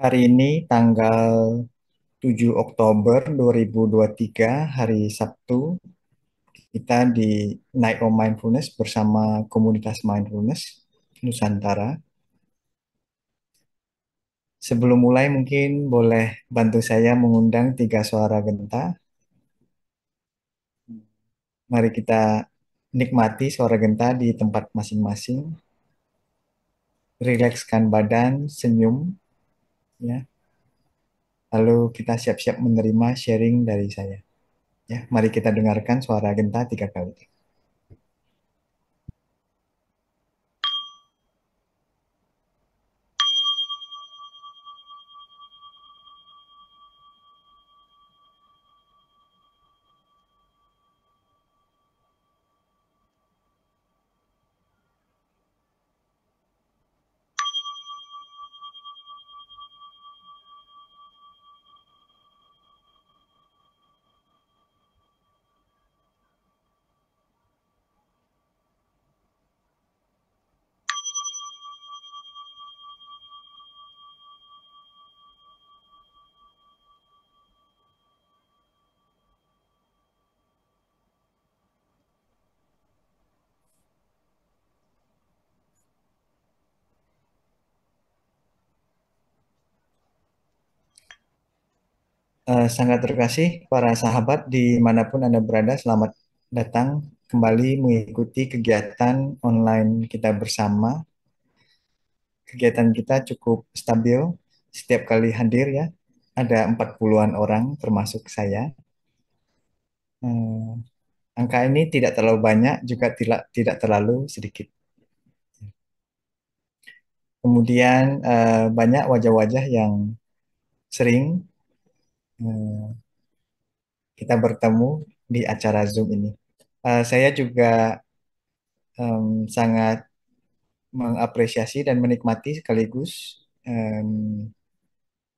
Hari ini tanggal 7 Oktober 2023, hari Sabtu, kita di Night of Mindfulness bersama komunitas Mindfulness Nusantara. Sebelum mulai mungkin boleh bantu saya mengundang tiga suara genta. Mari kita nikmati suara genta di tempat masing-masing. Rilekskan badan, senyum, ya. Lalu kita siap-siap menerima sharing dari saya. Ya, mari kita dengarkan suara genta tiga kali. Sangat terima kasih para sahabat dimanapun Anda berada. Selamat datang kembali mengikuti kegiatan online kita bersama. Kegiatan kita cukup stabil. Setiap kali hadir ya, ada 40-an orang termasuk saya. Eh, Angka ini tidak terlalu banyak, juga tidak terlalu sedikit. Kemudian banyak wajah-wajah yang sering eh, kita bertemu di acara Zoom ini. Saya juga sangat mengapresiasi dan menikmati sekaligus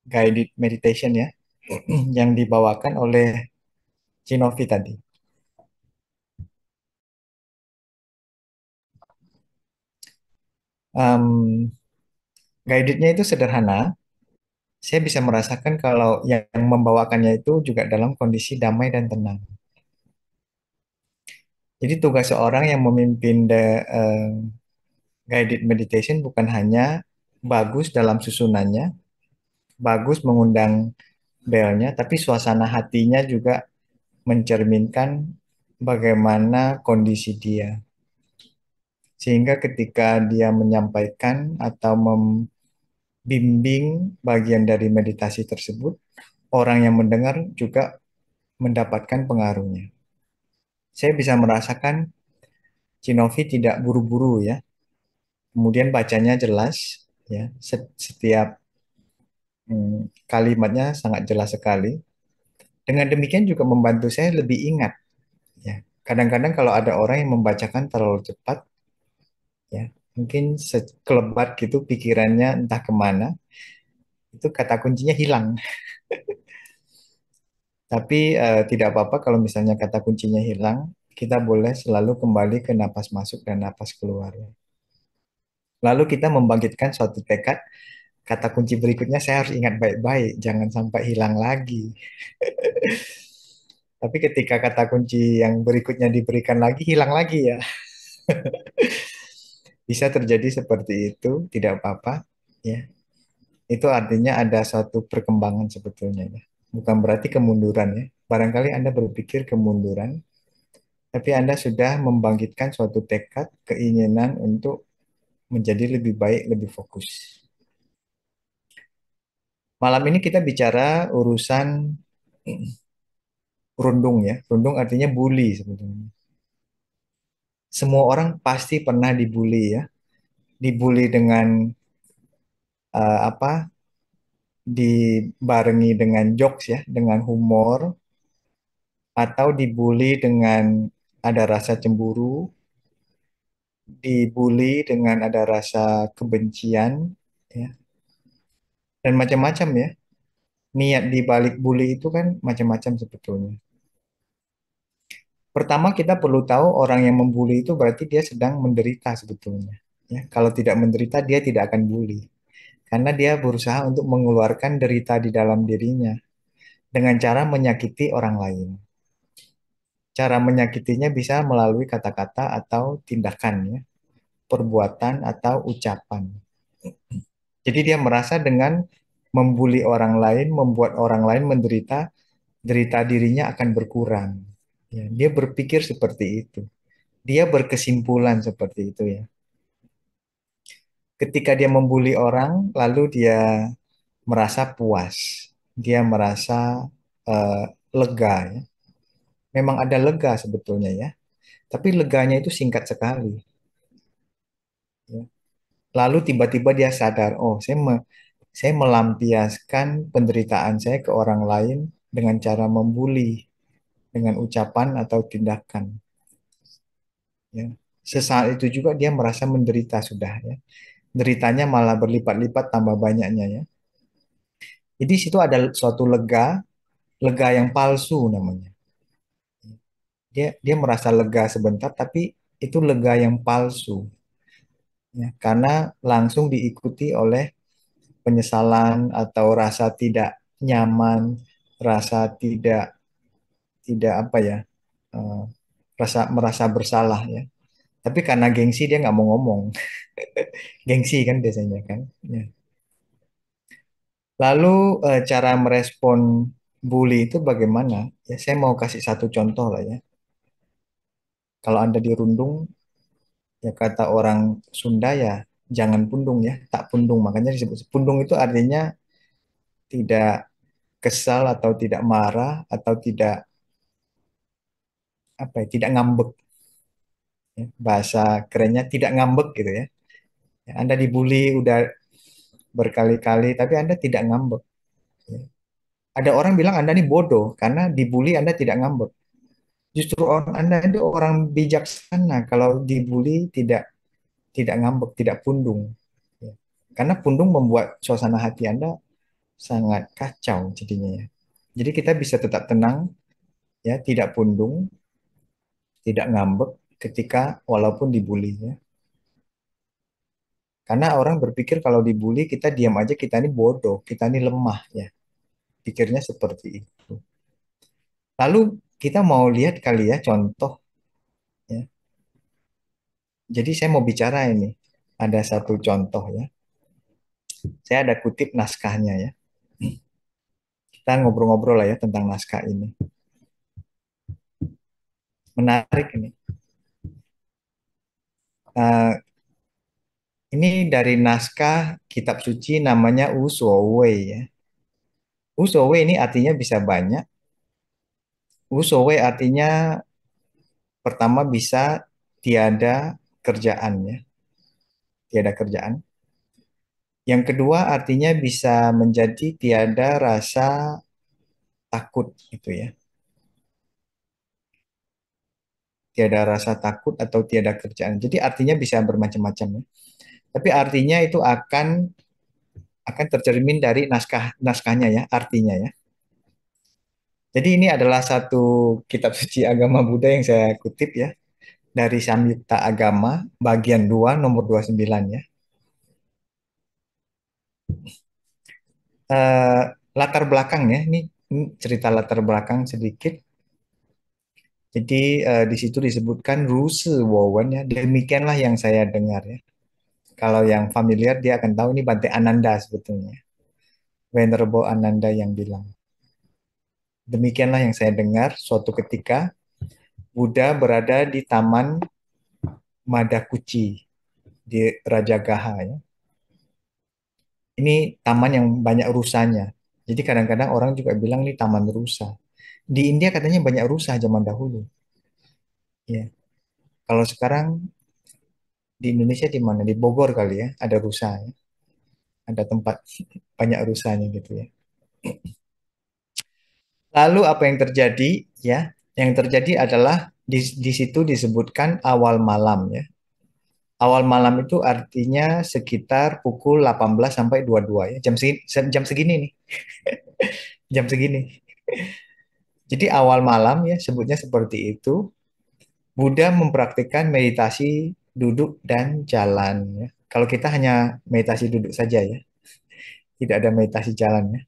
guided meditation ya yang dibawakan oleh Cinovi tadi. Um, Guidednya itu sederhana. Saya bisa merasakan kalau yang membawakannya itu juga dalam kondisi damai dan tenang. Jadi tugas seorang yang memimpin guided meditation bukan hanya bagus dalam susunannya, bagus mengundang belnya, tapi suasana hatinya juga mencerminkan bagaimana kondisi dia. Sehingga ketika dia menyampaikan atau membimbing bagian dari meditasi tersebut, orang yang mendengar juga mendapatkan pengaruhnya. Saya bisa merasakan Cinovi tidak buru-buru ya. Kemudian bacanya jelas ya. Setiap kalimatnya sangat jelas sekali. Dengan demikian juga membantu saya lebih ingat ya. Kadang-kadang kalau ada orang yang membacakan terlalu cepat ya, mungkin sekelebat gitu pikirannya entah kemana, itu kata kuncinya hilang. Tapi tidak apa-apa kalau misalnya kata kuncinya hilang, kita boleh selalu kembali ke napas masuk dan napas keluar. Lalu kita membangkitkan suatu tekad, kata kunci berikutnya saya harus ingat baik-baik, jangan sampai hilang lagi. Tapi ketika kata kunci yang berikutnya diberikan lagi, hilang lagi ya. Bisa terjadi seperti itu, tidak apa-apa. Ya, itu artinya ada suatu perkembangan sebetulnya ya. Bukan berarti kemunduran ya. Barangkali Anda berpikir kemunduran, tapi Anda sudah membangkitkan suatu tekad, keinginan untuk menjadi lebih baik, lebih fokus. Malam ini kita bicara urusan rundung ya. Rundung artinya bully sebetulnya. Semua orang pasti pernah dibully ya. Dibully dengan apa? Dibarengi dengan jokes ya, dengan humor, atau dibully dengan ada rasa cemburu, dibully dengan ada rasa kebencian, ya, dan macam-macam ya. Niat di balik bully itu kan macam-macam sebetulnya. Pertama kita perlu tahu orang yang membuli itu berarti dia sedang menderita sebetulnya. Ya, kalau tidak menderita dia tidak akan bully. karena dia berusaha untuk mengeluarkan derita di dalam dirinya dengan cara menyakiti orang lain. Cara menyakitinya bisa melalui kata-kata atau tindakan, ya, perbuatan atau ucapan. Jadi dia merasa dengan membuli orang lain, membuat orang lain menderita, derita dirinya akan berkurang. Ya, dia berpikir seperti itu. Dia berkesimpulan seperti itu, ya. Ketika dia membuli orang, lalu dia merasa puas. Dia merasa eh, lega, ya. Memang ada lega sebetulnya, ya. Tapi leganya itu singkat sekali, ya. Lalu tiba-tiba dia sadar, oh, saya melampiaskan penderitaan saya ke orang lain dengan cara membuli, dengan ucapan atau tindakan. Ya. Sesaat itu juga dia merasa menderita sudah, ya. Deritanya malah berlipat-lipat tambah banyaknya, ya. Jadi situ ada suatu lega, lega yang palsu namanya. Dia merasa lega sebentar, tapi itu lega yang palsu, ya, karena langsung diikuti oleh penyesalan atau rasa tidak nyaman, rasa tidak tidak apa ya, eh, rasa merasa bersalah, ya. Tapi karena gengsi dia nggak mau ngomong. Gengsi kan biasanya kan. Ya. Lalu cara merespon bully itu bagaimana? Ya, saya mau kasih satu contoh lah, ya. Kalau Anda dirundung, ya kata orang Sunda ya, jangan pundung, ya, tak pundung. Makanya disebut pundung itu artinya tidak kesal atau tidak marah atau tidak apa ya, tidak ngambek, ya. Bahasa kerennya tidak ngambek gitu, ya. Ya, Anda dibully udah berkali-kali tapi Anda tidak ngambek, ya. Ada orang bilang Anda ini bodoh karena dibully Anda tidak ngambek. Justru orang Anda itu orang bijaksana kalau dibully tidak ngambek, tidak pundung. Ya. Karena pundung membuat suasana hati Anda sangat kacau jadinya, ya. Jadi kita bisa tetap tenang, ya, tidak pundung, tidak ngambek ketika walaupun dibully, ya. Karena orang berpikir kalau dibully kita diam aja, kita ini bodoh, kita ini lemah, ya. Pikirnya seperti itu. Lalu kita mau lihat kali ya contoh, ya. Jadi saya mau bicara ini. Ada satu contoh, ya. Saya ada kutip naskahnya, ya. Kita ngobrol-ngobrol lah ya tentang naskah ini. Menarik ini. Eh, ini dari naskah kitab suci namanya Usowe, ya. Usowe ini artinya bisa banyak. Usowe artinya pertama bisa tiada kerjaan, ya. Tiada kerjaan. Yang kedua artinya bisa menjadi tiada rasa takut gitu, ya. Tiada rasa takut atau tiada kerjaan. Jadi artinya bisa bermacam-macam, ya. Tapi artinya itu akan tercermin dari naskahnya, ya, artinya, ya. Jadi ini adalah satu kitab suci agama Buddha yang saya kutip, ya, dari Samyukta Agama bagian 2 nomor 29, ya. Eh, latar belakang, ya, ini cerita latar belakang sedikit. Jadi di situ disebutkan Ruse Wowen, ya. Demikianlah yang saya dengar, ya. Kalau yang familiar dia akan tahu ini Bante Ananda sebetulnya. Venerable Ananda yang bilang. Demikianlah yang saya dengar suatu ketika Buddha berada di Taman Madakuchi di Rajagaha, ya. Ini taman yang banyak rusanya. Jadi kadang-kadang orang juga bilang ini taman rusa. Di India katanya banyak rusa zaman dahulu. Ya, kalau sekarang di Indonesia di mana? Di Bogor kali ya, ada rusa, ya. Ada tempat banyak rusanya gitu, ya. Lalu apa yang terjadi, ya? Yang terjadi adalah di situ disebutkan awal malam, ya. Awal malam itu artinya sekitar pukul 18 sampai 22, ya. Jam segini nih, jam segini. Jadi awal malam, ya, sebutnya seperti itu. Buddha mempraktikkan meditasi duduk dan jalan, ya. Kalau kita hanya meditasi duduk saja, ya. tidak ada meditasi jalan ya.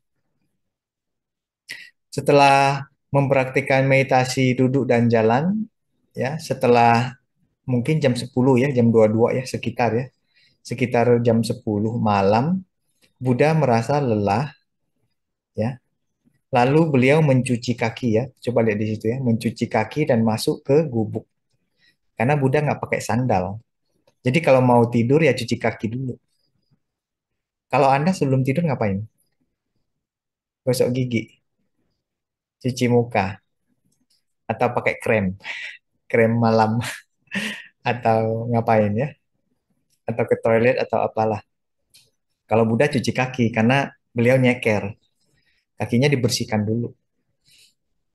Setelah mempraktikkan meditasi duduk dan jalan, ya, setelah mungkin jam 10 ya, jam 22 ya, sekitar jam 10 malam, Buddha merasa lelah, ya. Lalu beliau mencuci kaki ya, coba lihat di situ ya, mencuci kaki dan masuk ke gubuk. Karena Buddha nggak pakai sandal. Jadi kalau mau tidur ya cuci kaki dulu. Kalau Anda sebelum tidur ngapain? Gosok gigi, cuci muka, atau pakai krem malam, atau ngapain ya? Atau ke toilet atau apalah. Kalau Buddha cuci kaki karena beliau nyeker, kakinya dibersihkan dulu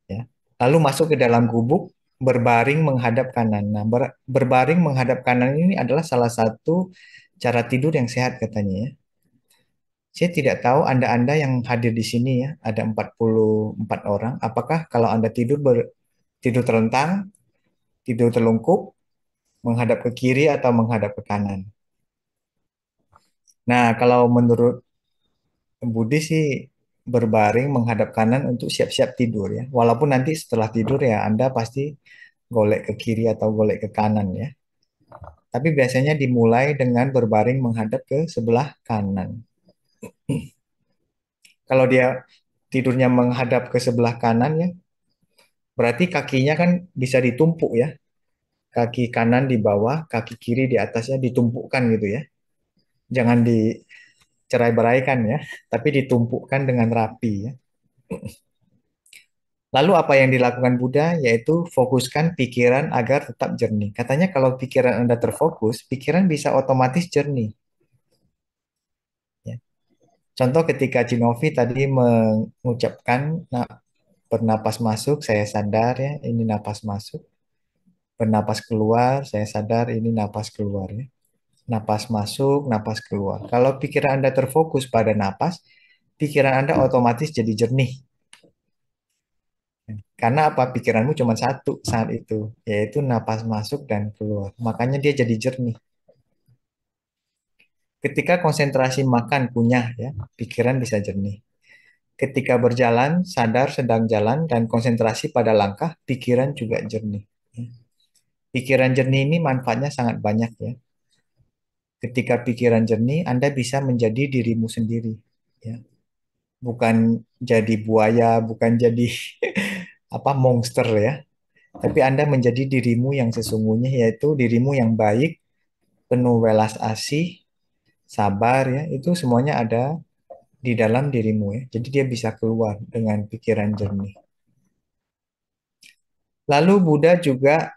ya. Lalu masuk ke dalam gubuk, berbaring menghadap kanan. Nah, berbaring menghadap kanan ini adalah salah satu cara tidur yang sehat katanya ya. Saya tidak tahu Anda-Anda yang hadir di sini ya, ada 44 orang. Apakah kalau Anda tidur terlentang, tidur telungkup, menghadap ke kiri atau menghadap ke kanan? Nah, kalau menurut Budi sih berbaring menghadap kanan untuk siap-siap tidur ya. Walaupun nanti setelah tidur ya Anda pasti golek ke kiri atau golek ke kanan ya. Tapi biasanya dimulai dengan berbaring menghadap ke sebelah kanan. Kalau dia tidurnya menghadap ke sebelah kanan ya, berarti kakinya kan bisa ditumpuk ya. Kaki kanan di bawah, kaki kiri di atasnya ditumpukkan gitu ya. Jangan dicerai-beraikan ya, tapi ditumpukkan dengan rapi ya. Lalu apa yang dilakukan Buddha yaitu fokuskan pikiran agar tetap jernih. Katanya kalau pikiran Anda terfokus, pikiran bisa otomatis jernih. Ya. Contoh ketika Cinovi tadi mengucapkan, nah, bernapas masuk, saya sadar ya, ini napas masuk. Bernapas keluar, saya sadar ini napas keluar ya. Napas masuk, napas keluar. Kalau pikiran Anda terfokus pada napas, pikiran Anda otomatis jadi jernih. Karena apa? Pikiranmu cuma satu saat itu, yaitu napas masuk dan keluar. Makanya dia jadi jernih. Ketika konsentrasi makan punya ya, pikiran bisa jernih. Ketika berjalan, sadar sedang jalan dan konsentrasi pada langkah, pikiran juga jernih. Pikiran jernih ini manfaatnya sangat banyak ya. Ketika pikiran jernih, Anda bisa menjadi dirimu sendiri. Ya. Bukan jadi buaya, bukan jadi apa monster ya. Tapi Anda menjadi dirimu yang sesungguhnya, yaitu dirimu yang baik, penuh welas asih, sabar ya. Itu semuanya ada di dalam dirimu ya. Jadi dia bisa keluar dengan pikiran jernih. Lalu Buddha juga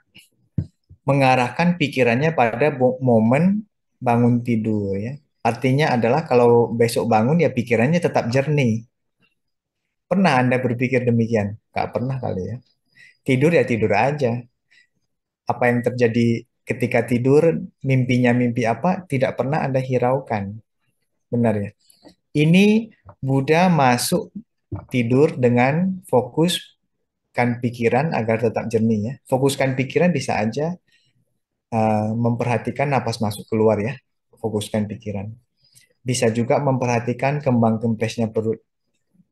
mengarahkan pikirannya pada momen bangun tidur ya. Artinya adalah kalau besok bangun ya pikirannya tetap jernih. Pernah Anda berpikir demikian? Gak pernah kali ya. Tidur ya tidur aja. Apa yang terjadi ketika tidur, mimpinya mimpi apa, tidak pernah Anda hiraukan. Benar ya? Ini Buddha masuk tidur dengan fokuskan pikiran agar tetap jernih ya. Fokuskan pikiran bisa aja memperhatikan napas masuk keluar ya. Fokuskan pikiran. Bisa juga memperhatikan kembang kempesnya perut.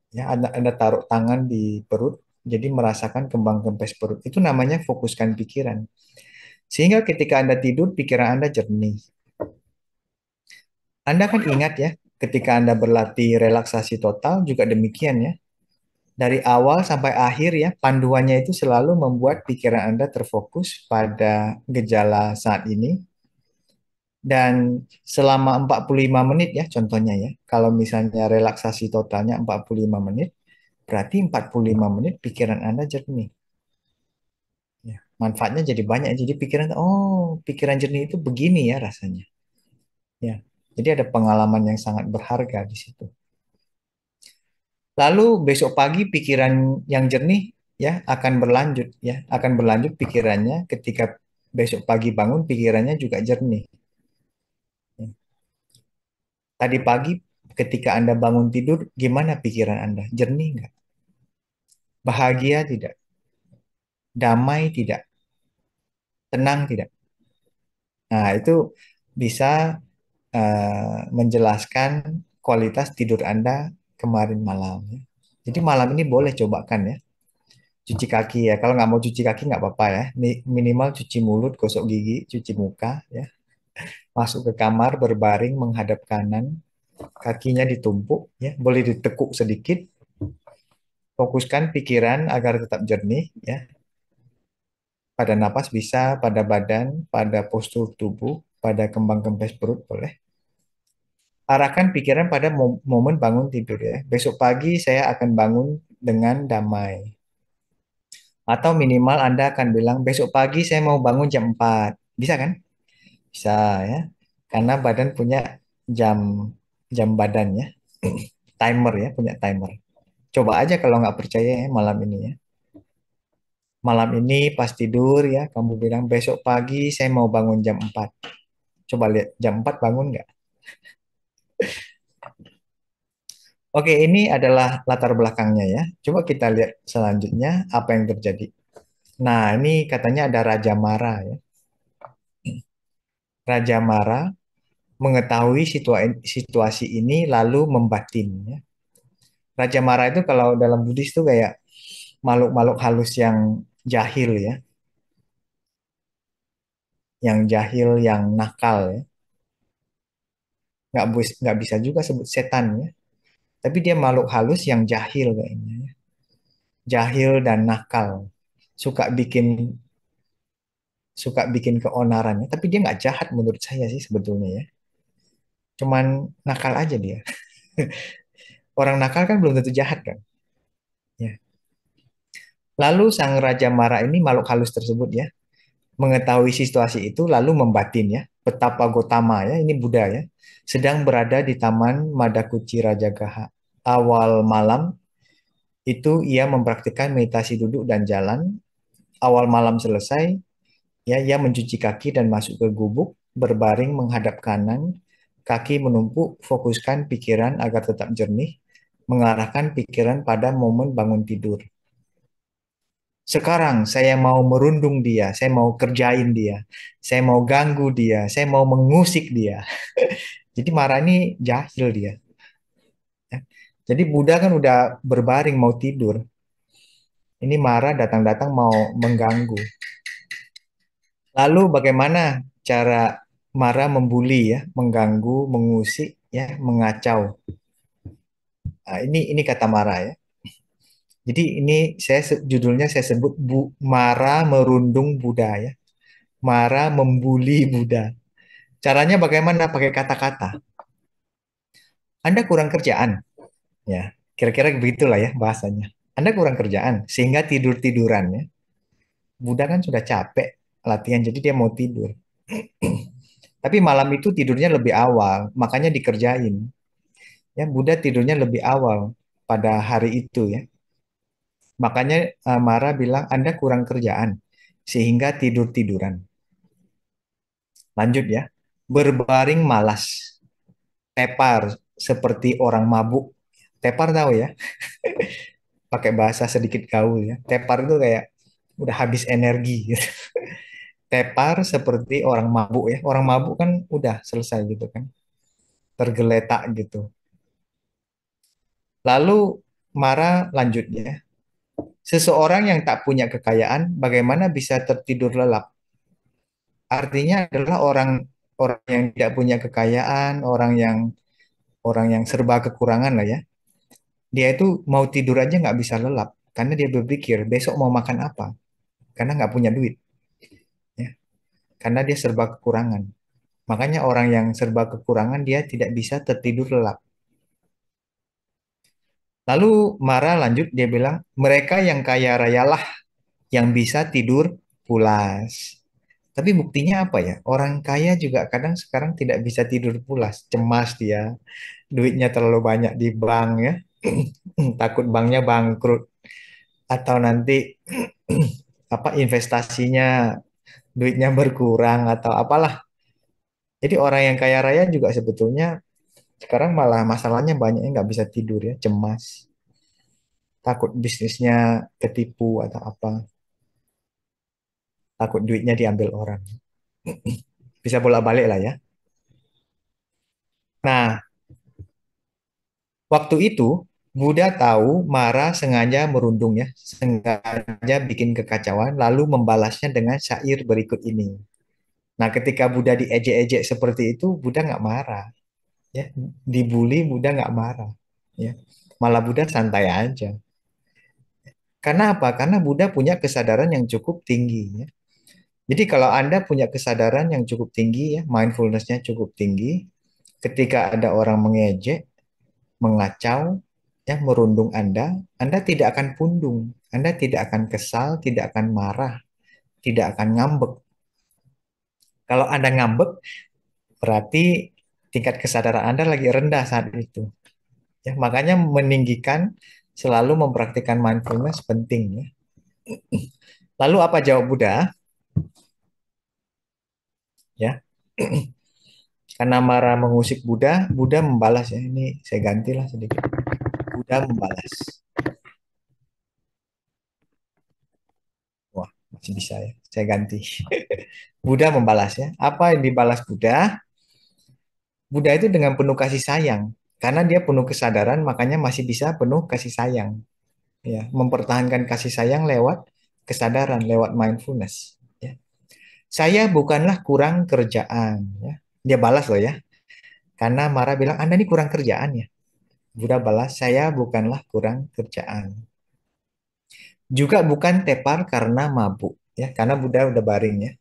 Ya, Anda taruh tangan di perut, jadi merasakan kembang kempes perut. Itu namanya fokuskan pikiran. Sehingga ketika Anda tidur, pikiran Anda jernih. Anda kan ingat ya, ketika Anda berlatih relaksasi total juga demikian ya. Dari awal sampai akhir ya, panduannya itu selalu membuat pikiran Anda terfokus pada gejala saat ini. Dan selama 45 menit ya contohnya ya. Kalau misalnya relaksasi totalnya 45 menit, berarti 45 menit pikiran Anda jernih. Ya, manfaatnya jadi banyak. Jadi pikiran, oh pikiran jernih itu begini ya rasanya. Ya, jadi ada pengalaman yang sangat berharga di situ. Lalu besok pagi pikiran yang jernih ya akan berlanjut ya, akan berlanjut pikirannya ketika besok pagi bangun pikirannya juga jernih. Ya. Tadi pagi ketika Anda bangun tidur, gimana pikiran Anda? Jernih nggak? Bahagia tidak? Damai tidak? Tenang tidak? Nah, itu bisa menjelaskan kualitas tidur Anda kemarin malam, ya. Jadi malam ini boleh cobakan ya. Cuci kaki ya. Kalau nggak mau cuci kaki nggak apa-apa ya. Minimal cuci mulut, gosok gigi, cuci muka ya. Masuk ke kamar berbaring menghadap kanan, kakinya ditumpuk ya. Boleh ditekuk sedikit. Fokuskan pikiran agar tetap jernih ya. Pada napas bisa, pada badan, pada postur tubuh, pada kembang kempes perut boleh. Arahkan pikiran pada momen bangun tidur ya. Besok pagi saya akan bangun dengan damai. Atau minimal Anda akan bilang, besok pagi saya mau bangun jam 4. Bisa kan? Bisa ya. Karena badan punya jam jam badan ya. Timer ya, punya timer. Coba aja kalau nggak percaya ya malam ini ya. Malam ini pas tidur ya, kamu bilang besok pagi saya mau bangun jam 4. Coba lihat jam 4 bangun nggak? Oke, ini adalah latar belakangnya ya. Coba kita lihat selanjutnya apa yang terjadi. Nah, ini katanya ada Raja Mara ya. Raja Mara mengetahui situasi ini lalu membatin ya. Raja Mara itu kalau dalam Buddhis itu kayak makhluk-makhluk halus yang jahil ya, yang nakal ya. Nggak bisa juga sebut setan ya. Tapi dia makhluk halus yang jahil kayaknya ya. Jahil dan nakal. Suka bikin suka bikin keonaran ya. Tapi dia nggak jahat menurut saya sih sebetulnya ya. Cuman nakal aja dia. Orang nakal kan belum tentu jahat kan. Ya. Lalu sang Raja Mara ini makhluk halus tersebut ya mengetahui situasi itu lalu membatin ya betapa Gotama ya ini Buddha ya sedang berada di Taman Madakuchi Rajagaha. Awal malam itu ia mempraktikkan meditasi duduk dan jalan. Awal malam selesai ya ia mencuci kaki dan masuk ke gubuk berbaring menghadap kanan, kaki menumpuk, fokuskan pikiran agar tetap jernih, mengarahkan pikiran pada momen bangun tidur. Sekarang saya mau merundung dia, saya mau kerjain dia, saya mau ganggu dia, saya mau mengusik dia. Jadi Mara ini jahil dia. Ya. Jadi Buddha kan udah berbaring mau tidur. Ini Mara datang-datang mau mengganggu. Lalu bagaimana cara Mara membuli ya, mengganggu, mengusik, ya, mengacau. Nah, ini kata Mara ya. Jadi ini judulnya saya sebut Mara merundung Buddha ya. Mara membuli Buddha. Caranya bagaimana? Pakai kata-kata. Anda kurang kerjaan, ya. Kira-kira begitulah ya bahasanya. Anda kurang kerjaan, sehingga tidur-tiduran ya. Buddha kan sudah capek latihan, jadi dia mau tidur. Tapi malam itu tidurnya lebih awal, makanya dikerjain. Ya, Buddha tidurnya lebih awal pada hari itu ya. Makanya Mara bilang Anda kurang kerjaan, sehingga tidur-tiduran. Lanjut ya. Berbaring malas, tepar seperti orang mabuk. Tepar tahu ya? Pakai bahasa sedikit gaul ya. Tepar itu kayak udah habis energi gitu. Tepar seperti orang mabuk ya. Orang mabuk kan udah selesai gitu kan. Tergeletak gitu. Lalu Mara lanjut ya. Seseorang yang tak punya kekayaan bagaimana bisa tertidur lelap? Artinya adalah orang orang yang tidak punya kekayaan, orang yang serba kekurangan lah ya. Dia itu mau tidur aja nggak bisa lelap karena dia berpikir besok mau makan apa karena nggak punya duit ya. Karena dia serba kekurangan. Makanya orang yang serba kekurangan dia tidak bisa tertidur lelap. Lalu Mara lanjut dia bilang, mereka yang kaya rayalah yang bisa tidur pulas. Tapi buktinya apa ya? Orang kaya juga kadang sekarang tidak bisa tidur pulas, cemas dia, duitnya terlalu banyak di bank ya, takut banknya bangkrut atau nanti apa investasinya duitnya berkurang atau apalah. Jadi orang yang kaya raya juga sebetulnya sekarang malah masalahnya banyak yang nggak bisa tidur ya, cemas, takut bisnisnya ketipu atau apa, takut duitnya diambil orang. Bisa bolak-balik lah ya. Nah, Waktu itu Buddha tahu Mara sengaja merundung ya, sengaja bikin kekacauan, lalu membalasnya dengan syair berikut ini. Nah, ketika Buddha diejek-ejek seperti itu, Buddha nggak marah, ya. Dibully, Buddha nggak marah, ya. Malah Buddha santai aja. Karena apa? Karena Buddha punya kesadaran yang cukup tinggi, ya. Jadi kalau Anda punya kesadaran yang cukup tinggi, ya, mindfulness-nya cukup tinggi, ketika ada orang mengejek, mengacau, ya, merundung Anda tidak akan pundung, Anda tidak akan kesal, tidak akan marah, tidak akan ngambek. Kalau Anda ngambek, berarti tingkat kesadaran Anda lagi rendah saat itu. Ya, makanya meninggikan selalu mempraktikkan mindfulness penting ya. Lalu apa jawab Buddha? Ya, karena Mara mengusik Buddha, Buddha membalas ya. Ini saya gantilah sedikit. Buddha membalas. Wah, masih bisa ya. Saya ganti. Buddha membalas ya. Apa yang dibalas Buddha? Buddha itu dengan penuh kasih sayang. Karena dia penuh kesadaran, makanya masih bisa penuh kasih sayang. Ya, mempertahankan kasih sayang lewat kesadaran, lewat mindfulness. Ya. Saya bukanlah kurang kerjaan. Ya. Dia balas loh ya. Karena Mara bilang, Anda ini kurang kerjaan ya. Buddha balas, saya bukanlah kurang kerjaan. Juga bukan tepar karena mabuk. Ya, karena Buddha udah baring ya.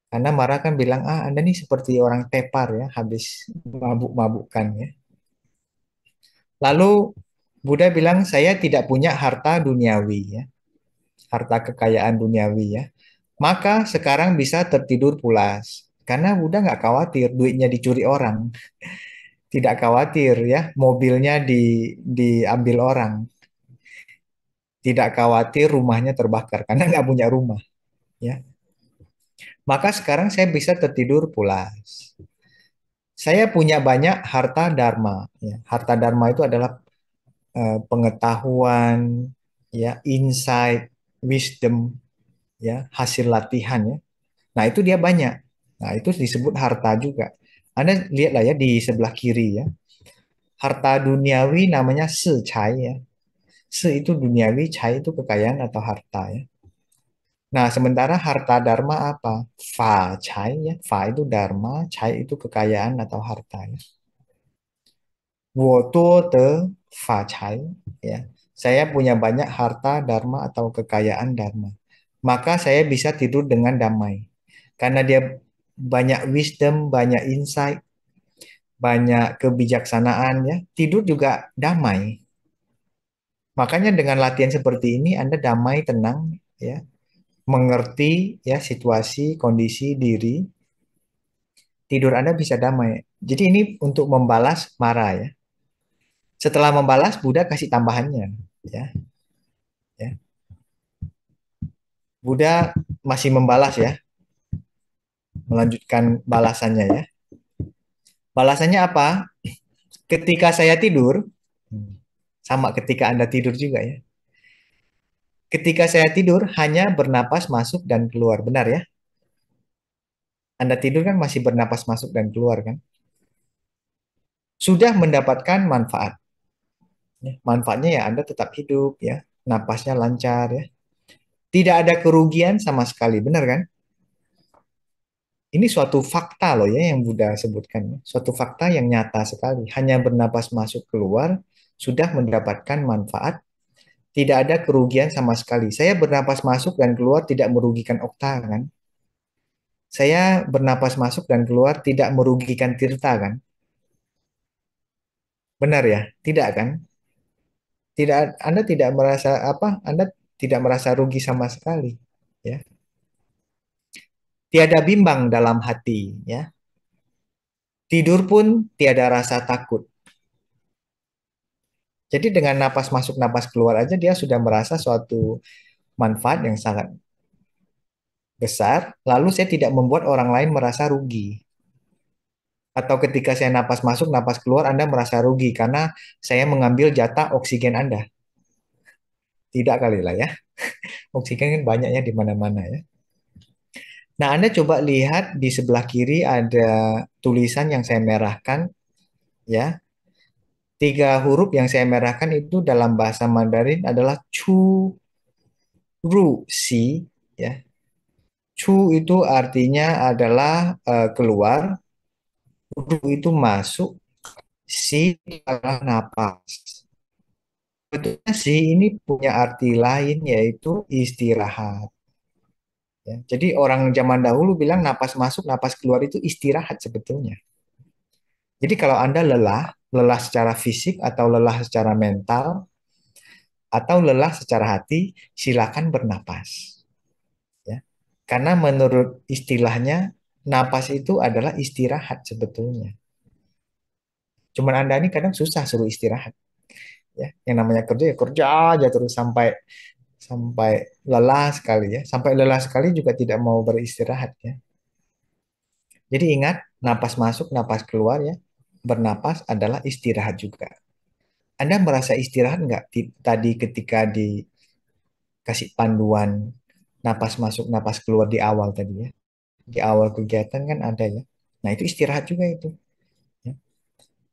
Karena Mara kan bilang, Anda ini seperti orang tepar ya, habis mabuk-mabukan ya. Lalu Buddha bilang, saya tidak punya harta duniawi ya, harta kekayaan duniawi ya. Maka sekarang bisa tertidur pulas. Karena Buddha nggak khawatir duitnya dicuri orang. Tidak khawatir ya, mobilnya diambil orang. Tidak khawatir rumahnya terbakar karena nggak punya rumah. Ya, maka sekarang saya bisa tertidur pulas. Saya punya banyak harta dharma. Ya. Harta dharma itu adalah pengetahuan, ya, insight, wisdom, ya, hasil latihan ya. Nah, itu dia banyak. Nah, itu disebut harta juga. Anda lihatlah ya di sebelah kiri ya. Harta duniawi namanya secai ya. Se itu duniawi, cai itu kekayaan atau harta ya. Nah, sementara harta dharma apa? Fa cai ya. Fa itu dharma, cai itu kekayaan atau harta ya. Wo tuo te fa cai ya. Saya punya banyak harta dharma atau kekayaan dharma. Maka saya bisa tidur dengan damai. Karena dia banyak wisdom, banyak insight, banyak kebijaksanaan ya. Tidur juga damai. Makanya dengan latihan seperti ini Anda damai, tenang ya, mengerti ya situasi, kondisi diri, tidur Anda bisa damai. Jadi ini untuk membalas marah ya. Setelah membalas Buddha kasih tambahannya ya, ya. Buddha masih membalas ya, melanjutkan balasannya ya. Balasannya apa? Ketika saya tidur, sama ketika Anda tidur juga ya. Ketika saya tidur hanya bernapas masuk dan keluar, benar ya? Anda tidur kan masih bernapas masuk dan keluar kan? Sudah mendapatkan manfaat. Ya. Manfaatnya ya Anda tetap hidup ya, napasnya lancar ya. Tidak ada kerugian sama sekali, benar kan? Ini suatu fakta loh ya yang Buddha sebutkan. Suatu fakta yang nyata sekali. Hanya bernapas masuk keluar sudah mendapatkan manfaat. Tidak ada kerugian sama sekali. Saya bernapas masuk dan keluar tidak merugikan okta kan? Saya bernapas masuk dan keluar tidak merugikan tirta kan? Benar ya? Tidak kan? Tidak, Anda tidak merasa apa? Anda tidak merasa rugi sama sekali. Ya. Tiada bimbang dalam hati. Ya. Tidur pun tiada rasa takut. Jadi dengan napas masuk, napas keluar aja dia sudah merasa suatu manfaat yang sangat besar. Lalu saya tidak membuat orang lain merasa rugi. Atau ketika saya napas masuk, napas keluar, Anda merasa rugi karena saya mengambil jatah oksigen Anda. Tidak kali lah ya. Oksigen kan banyaknya di mana-mana ya. Nah, Anda coba lihat di sebelah kiri ada tulisan yang saya merahkan ya. Tiga huruf yang saya merahkan itu dalam bahasa Mandarin adalah chu, ru, si, ya. Chu itu artinya adalah keluar, ru itu masuk, si itu adalah napas. Sebetulnya si ini punya arti lain yaitu istirahat. Ya. Jadi orang zaman dahulu bilang napas masuk, napas keluar itu istirahat sebetulnya. Jadi kalau Anda lelah, lelah secara fisik atau lelah secara mental atau lelah secara hati, silakan bernapas. Ya. Karena menurut istilahnya, napas itu adalah istirahat sebetulnya. Cuman Anda ini kadang susah suruh istirahat. Ya. Yang namanya kerja ya kerja aja terus sampai sampai lelah sekali ya. Sampai lelah sekali juga tidak mau beristirahat ya. Jadi ingat, napas masuk, napas keluar ya. Bernapas adalah istirahat juga. Anda merasa istirahat nggak tadi ketika dikasih panduan napas masuk, napas keluar di awal tadi ya? Di awal kegiatan kan ada ya. Nah itu istirahat juga itu. Ya.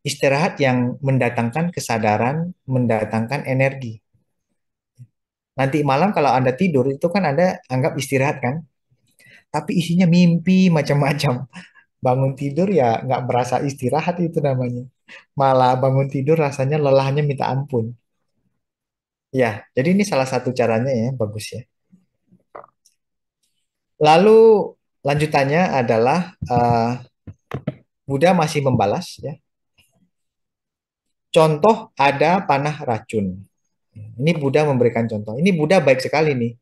Istirahat yang mendatangkan kesadaran, mendatangkan energi. Nanti malam kalau Anda tidur itu kan Anda anggap istirahat kan? Tapi isinya mimpi macam-macam. Bangun tidur ya nggak merasa istirahat itu namanya. Malah bangun tidur rasanya lelahnya minta ampun. Ya, jadi ini salah satu caranya ya, bagus ya. Lalu lanjutannya adalah Buddha masih membalas ya. Contoh ada panah racun. Ini Buddha memberikan contoh. Ini Buddha baik sekali nih.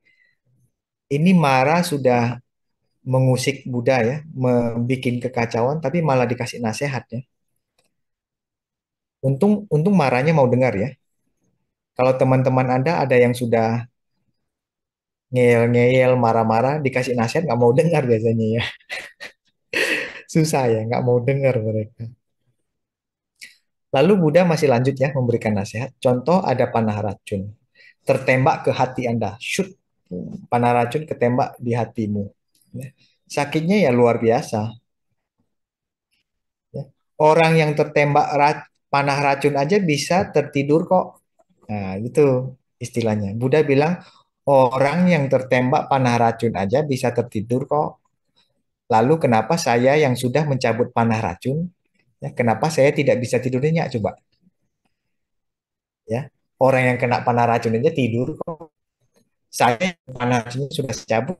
Ini Mara sudah mengusik Buddha ya, membuat kekacauan, tapi malah dikasih nasihat ya. Untung Maranya mau dengar ya. Kalau teman-teman Anda ada yang sudah ngeyel-ngeyel, marah-marah, dikasih nasihat nggak mau dengar biasanya ya. Susah ya, nggak mau dengar mereka. Lalu Buddha masih lanjut ya memberikan nasihat. Contoh ada panah racun. Tertembak ke hati Anda. Shoot. Panah racun ketembak di hatimu. Ya. Sakitnya ya luar biasa. Ya. Orang yang tertembak panah racun aja bisa tertidur kok. Nah, itu istilahnya. Buddha bilang, orang yang tertembak panah racun aja bisa tertidur kok. Lalu kenapa saya yang sudah mencabut panah racun, ya, kenapa saya tidak bisa tidur nyenyak coba? Ya, orang yang kena panah racun aja tidur kok. Saya yang panah racunnya sudah cabut,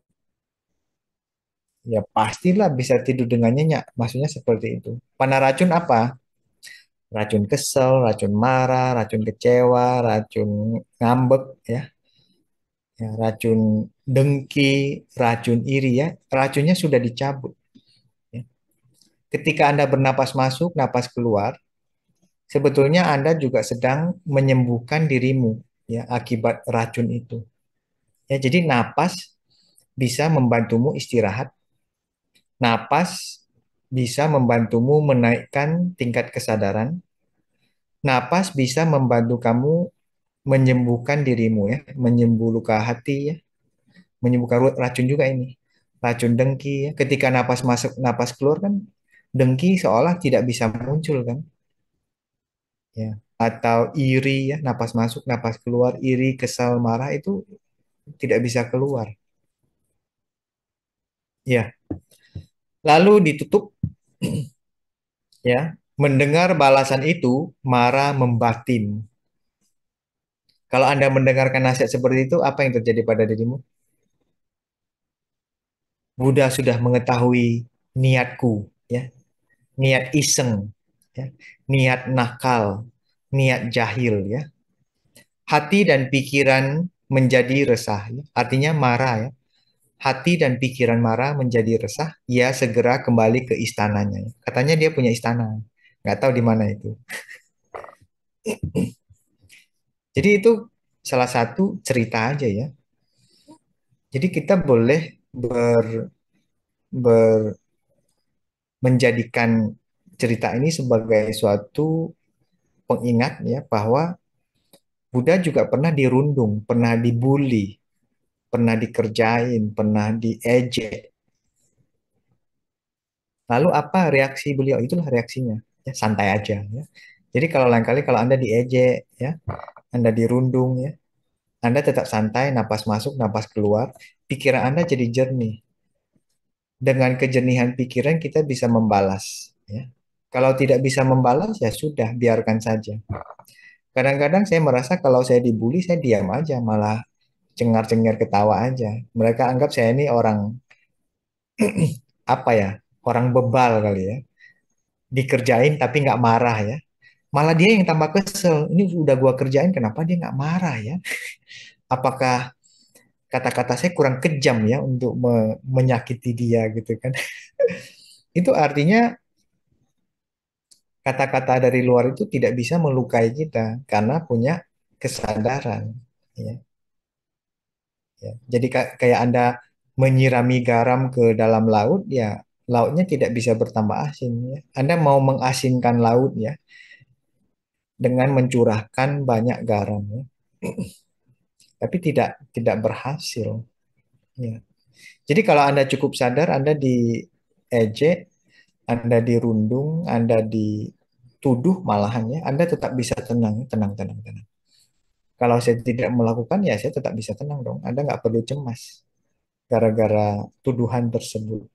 ya pastilah bisa tidur dengan nyenyak. Maksudnya seperti itu. Panah racun apa? Racun kesel, racun marah, racun kecewa, racun ngambek, ya, ya racun dengki, racun iri, ya. Racunnya sudah dicabut. Ya. Ketika Anda bernapas masuk, napas keluar, sebetulnya Anda juga sedang menyembuhkan dirimu ya akibat racun itu. Ya, jadi napas bisa membantumu istirahat. Napas bisa membantumu menaikkan tingkat kesadaran. Napas bisa membantu kamu menyembuhkan dirimu ya, menyembuh luka hati ya, menyembuhkan racun juga ini. Racun dengki ya. Ketika napas masuk, napas keluar kan dengki seolah tidak bisa muncul kan. Ya. Atau iri ya, napas masuk, napas keluar, iri, kesal, marah itu tidak bisa keluar. Ya, lalu ditutup ya. Mendengar balasan itu, marah membatin. Kalau Anda mendengarkan nasihat seperti itu, apa yang terjadi pada dirimu? Buddha sudah mengetahui niatku, ya, niat iseng, ya, niat nakal, niat jahil, ya. Hati dan pikiran menjadi resah, ya. Artinya marah, ya. Hati dan pikiran marah menjadi resah, ia segera kembali ke istananya. Katanya dia punya istana, nggak tahu di mana itu. Jadi itu salah satu cerita aja ya. Jadi kita boleh ber- menjadikan cerita ini sebagai suatu pengingat ya bahwa Buddha juga pernah dirundung, pernah dibully, pernah dikerjain, pernah diejek. Lalu apa reaksi beliau? Itulah reaksinya. Ya, santai aja ya. Jadi kalau lain kali kalau Anda diejek, ya, Anda dirundung, ya, Anda tetap santai, napas masuk, napas keluar, pikiran Anda jadi jernih. Dengan kejernihan pikiran kita bisa membalas, ya. Kalau tidak bisa membalas, ya sudah, biarkan saja. Kadang-kadang saya merasa kalau saya dibully, saya diam aja, malah cengar-cengir ketawa aja. Mereka anggap saya ini orang apa ya, orang bebal kali ya. Dikerjain tapi nggak marah ya. Malah dia yang tambah kesel. Ini udah gua kerjain, kenapa dia nggak marah ya? Apakah kata-kata saya kurang kejam ya untuk menyakiti dia gitu kan? Itu artinya kata-kata dari luar itu tidak bisa melukai kita karena punya kesadaran. Ya, ya. Jadi kayak Anda menyirami garam ke dalam laut, ya lautnya tidak bisa bertambah asin. Ya. Anda mau mengasinkan laut ya dengan mencurahkan banyak garam, ya. Tapi tidak berhasil. Ya. Jadi kalau Anda cukup sadar, Anda diejek, Anda dirundung, Anda dituduh malahan ya, Anda tetap bisa tenang, tenang, tenang, tenang. Kalau saya tidak melakukan, ya saya tetap bisa tenang dong. Anda nggak perlu cemas gara-gara tuduhan tersebut.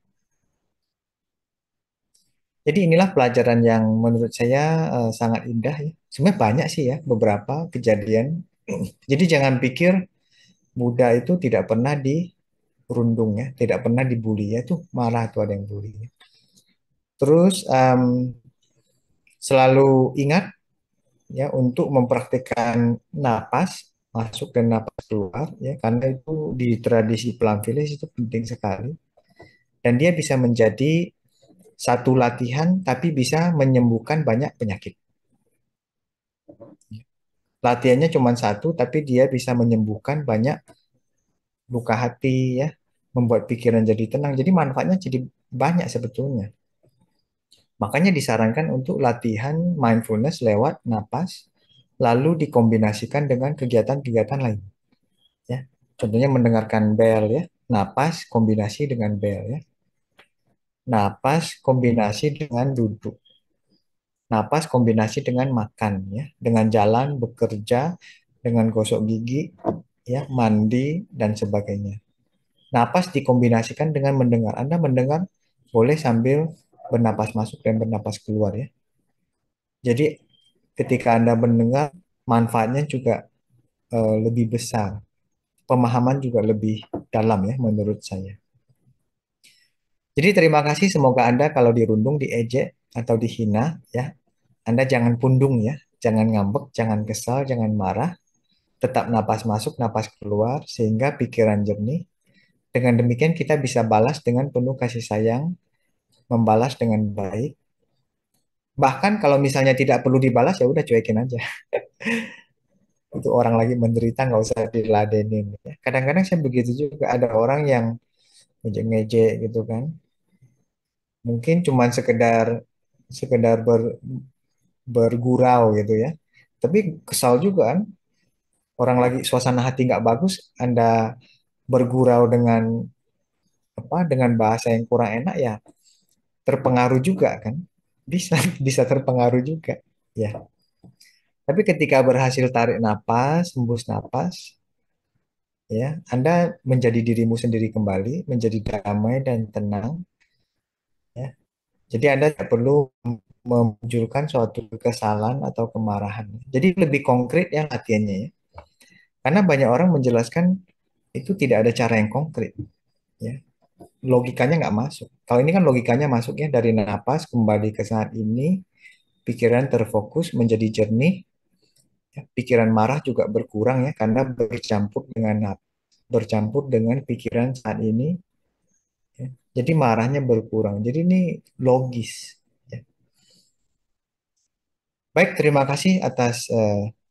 Jadi inilah pelajaran yang menurut saya sangat indah ya. Sebenarnya banyak sih ya beberapa kejadian. Jadi jangan pikir Buddha itu tidak pernah dirundung ya, tidak pernah dibully ya. Itu marah tuh ada yang bully. Terus selalu ingat ya untuk mempraktikkan napas masuk dan napas keluar ya karena itu di tradisi Plamfilis itu penting sekali dan dia bisa menjadi satu latihan tapi bisa menyembuhkan banyak penyakit. Latihannya cuma satu tapi dia bisa menyembuhkan banyak luka hati ya, membuat pikiran jadi tenang. Jadi manfaatnya jadi banyak sebetulnya. Makanya disarankan untuk latihan mindfulness lewat napas lalu dikombinasikan dengan kegiatan-kegiatan lain. Ya. Contohnya mendengarkan bel ya, napas kombinasi dengan bel ya, napas kombinasi dengan duduk, napas kombinasi dengan makan ya, dengan jalan, bekerja, dengan gosok gigi, ya, mandi dan sebagainya. Napas dikombinasikan dengan mendengar. Anda mendengar boleh sambil bernapas masuk dan bernapas keluar ya. Jadi ketika Anda mendengar manfaatnya juga lebih besar, pemahaman juga lebih dalam ya menurut saya. Jadi terima kasih, semoga Anda kalau dirundung, diejek, atau dihina, ya, Anda jangan pundung ya, jangan ngambek, jangan kesal, jangan marah, tetap napas masuk, napas keluar, sehingga pikiran jernih. Dengan demikian kita bisa balas dengan penuh kasih sayang, membalas dengan baik. Bahkan kalau misalnya tidak perlu dibalas, ya udah cuekin aja. Itu orang lagi menderita, nggak usah diladenin. Ya. Kadang-kadang saya begitu juga, ada orang yang ngejek-ngejek gitu kan. Mungkin cuma sekedar sekedar bergurau gitu ya. Tapi kesal juga kan, orang lagi suasana hati nggak bagus, Anda bergurau dengan apa, dengan bahasa yang kurang enak ya, terpengaruh juga kan, bisa bisa terpengaruh juga ya. Tapi ketika berhasil tarik napas, hembus napas, ya, Anda menjadi dirimu sendiri kembali, menjadi damai dan tenang, ya. Jadi Anda tidak perlu memunculkan suatu kesalahan atau kemarahan. Jadi lebih konkret ya latihannya ya. Karena banyak orang menjelaskan itu tidak ada cara yang konkret, ya. Logikanya nggak masuk. Kalau ini kan logikanya masuknya dari napas kembali ke saat ini, pikiran terfokus menjadi jernih, ya. Pikiran marah juga berkurang ya karena bercampur dengan pikiran saat ini, ya. Jadi marahnya berkurang. Jadi ini logis, ya. Baik, terima kasih atas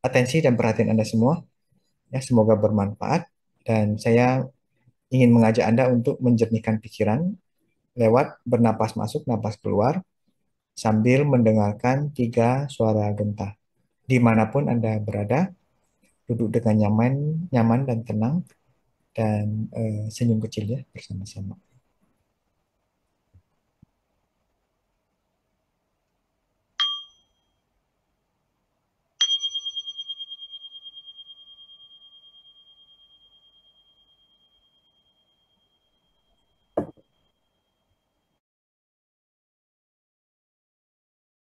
atensi dan perhatian Anda semua. Ya, semoga bermanfaat dan saya ingin mengajak Anda untuk menjernihkan pikiran lewat bernapas masuk, napas keluar, sambil mendengarkan tiga suara genta. Dimanapun Anda berada, duduk dengan nyaman, nyaman dan tenang, dan senyum kecil ya bersama-sama.